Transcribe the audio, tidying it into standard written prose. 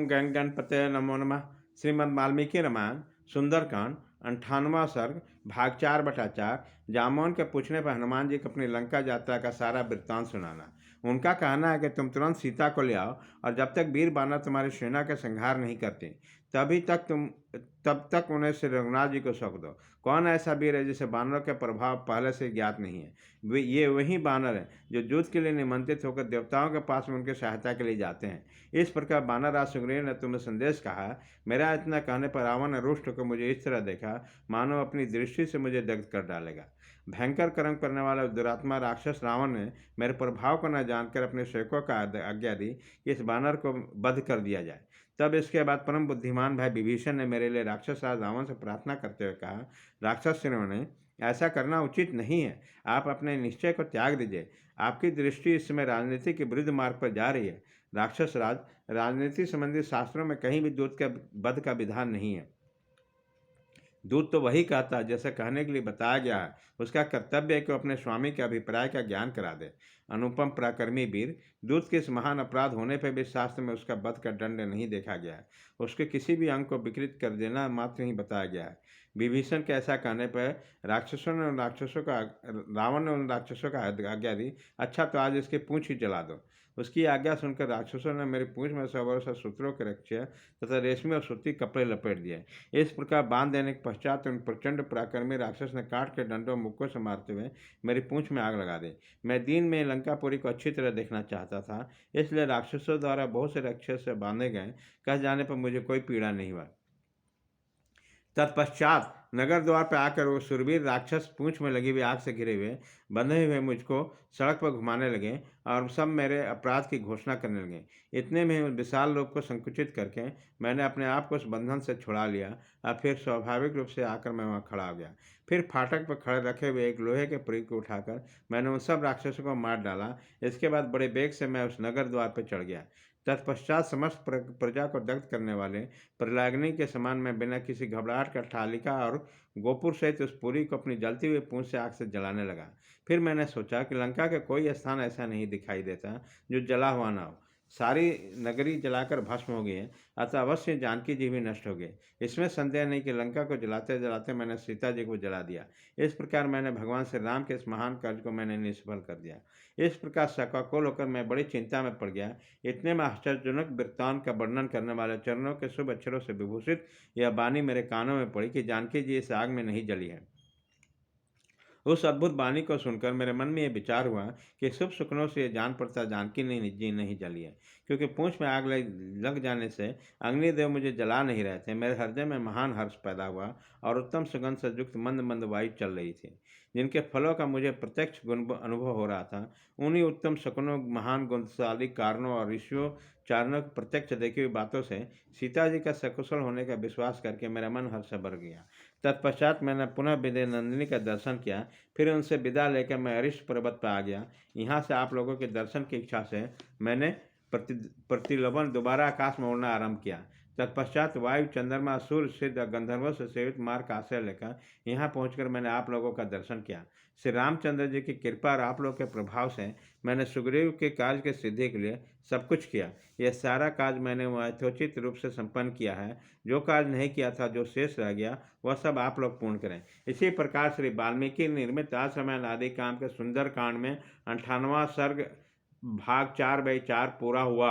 गण गणपते नमो नमः। श्रीमद् वाल्मीकि रामायण सुंदरकांड 98वां सर्ग भाग 4/4। जामवंत के पूछने पर हनुमान जी को अपनी लंका यात्रा का सारा वृत्तांत सुनाना। उनका कहना है कि तुम तुरंत सीता को ले आओ और जब तक वीर बानर तुम्हारी सेना का संहार नहीं करते तब तक उन्हें श्री रघुनाथ जी को सौंप दो। कौन ऐसा वीर है जिसे बानरों के प्रभाव पहले से ज्ञात नहीं है? ये वही बानर है जो युद्ध के लिए निमंत्रित होकर देवताओं के पास में उनकी सहायता के लिए जाते हैं। इस प्रकार बानरराज सुग्रीव ने तुम्हें संदेश कहा। मेरा इतना कहने पर रावण ने रुष्ट होकर मुझे इस तरह देखा मानो अपनी दृष्टि से मुझे दग्ध कर डालेगा। भयंकर कर्म करने वाला दुरात्मा राक्षस रावण ने मेरे प्रभाव को न जानकर अपने सेवकों का आज्ञा दी कि इस बानर को वध कर दिया जाए। तब इसके बाद परम बुद्धिमान भाई विभीषण ने मेरे लिए राक्षस राज रावण से प्रार्थना करते हुए कहा, राक्षस श्रेष्ठ, ऐसा करना उचित नहीं है। आप अपने निश्चय को त्याग दीजिए। आपकी दृष्टि इस समय राजनीति के विरुद्ध मार्ग पर जा रही है। राक्षस राज, राजनीति संबंधी शास्त्रों में कहीं भी दूत के वध का विधान नहीं है। दूत तो वही कहता है जैसे कहने के लिए बताया गया है। उसका कर्तव्य है कि अपने स्वामी के अभिप्राय का ज्ञान करा दे। अनुपम पराक्रमी वीर, दूत के इस महान अपराध होने पर भी शास्त्र में उसका वध का दंड नहीं देखा गया है। उसके किसी भी अंग को विकृत कर देना मात्र ही बताया गया है। विभीषण के ऐसा कहने पर रावण ने उन राक्षसों का आज्ञा दी। अच्छा, तो आज इसकी पूंछ ही जला दो। उसकी आज्ञा सुनकर राक्षसों ने मेरी पूंछ में 100 वर्ष सूत्रों के रक्षा तथा रेशमी और सूती कपड़े लपेट दिए। इस प्रकार बांध देने के पश्चात उन प्रचंड पराक्रमी राक्षस ने काट के डंडों मुक्कों से मारते हुए मेरी पूंछ में आग लगा दी। मैं दिन में लंकापुरी को अच्छी तरह देखना चाहता था, इसलिए राक्षसों द्वारा बहुत से राक्षस से बांधे गए कह जाने पर मुझे कोई पीड़ा नहीं हुआ। तत्पश्चात नगर द्वार पर आकर वो सुरवीर राक्षस पूंछ में लगी हुई आग से घिरे हुए बंधे हुए मुझको सड़क पर घुमाने लगे और सब मेरे अपराध की घोषणा करने लगे। इतने में उस विशाल रूप को संकुचित करके मैंने अपने आप को उस बंधन से छुड़ा लिया और फिर स्वाभाविक रूप से आकर मैं वहाँ खड़ा हो गया। फिर फाटक पर खड़े रखे हुए एक लोहे के परीख को उठाकर मैंने उन सब राक्षसों को मार डाला। इसके बाद बड़े बेग से मैं उस नगर द्वार पर चढ़ गया। तत्पश्चात समस्त प्रजा को दग्ध करने वाले प्रलाग्नि के समान मैं बिना किसी घबराहट का थालिका और गोपुर सहित उस पुरी को अपनी जलती हुई पूंछ से आग से जलाने लगा। फिर मैंने सोचा कि लंका के कोई स्थान ऐसा नहीं दिखाई देता जो जला हुआ ना हो। सारी नगरी जलाकर भस्म हो गई है, अतः अवश्य जानकी जी भी नष्ट हो गए। इसमें संदेह नहीं कि लंका को जलाते जलाते मैंने सीता जी को जला दिया। इस प्रकार मैंने भगवान श्री राम के इस महान कार्य को मैंने निष्फल कर दिया। इस प्रकार शकाकुल होकर मैं बड़ी चिंता में पड़ गया। इतने में आश्चर्यजनक वृत्तांत का वर्णन करने वाले चरणों के शुभ अक्षरों से विभूषित यह वाणी मेरे कानों में पड़ी कि जानकी जी इस आग में नहीं जली है। उस अद्भुत वाणी को सुनकर मेरे मन में यह विचार हुआ कि शुभ शुक्नों से यह जान पड़ता जानकी नहीं जली है, क्योंकि पूंछ में आग लग जाने से अग्निदेव मुझे जला नहीं रहे थे। मेरे हृदय में महान हर्ष पैदा हुआ और उत्तम सुगंध से युक्त मंद मंद वायु चल रही थी, जिनके फलों का मुझे प्रत्यक्ष गुण अनुभव हो रहा था। उन्हीं उत्तम शकुनों, महान गुणशाली कारणों और ऋषियों चारणों की प्रत्यक्ष देखी हुई बातों से सीता जी का सकुशल होने का विश्वास करके मेरा मन हर्ष से भर गया। तत्पश्चात मैंने पुनः विदय नंदिनी का दर्शन किया। फिर उनसे विदा लेकर मैं अरिष्ट पर्वत पर आ गया। यहाँ से आप लोगों के दर्शन की इच्छा से मैंने प्रतिलोभन दोबारा आकाश में उड़ना आरंभ किया। तत्पश्चात वायु, चंद्रमा, सूर्य, सिद्ध गंधर्वों से सेवित मार्ग का आश्रय लेकर यहाँ पहुंचकर मैंने आप लोगों का दर्शन किया। श्री रामचंद्र जी की कृपा और आप लोगों के प्रभाव से मैंने सुग्रीव के कार्य के सिद्धि के लिए सब कुछ किया। यह सारा कार्य मैंने यथोचित रूप से संपन्न किया है। जो कार्य नहीं किया था, जो शेष रह गया, वह सब आप लोग पूर्ण करें। इसी प्रकार श्री वाल्मीकि निर्मित आज रामायण आदि काम के सुंदर कांड में 98वां सर्ग भाग 4/4 पूरा हुआ।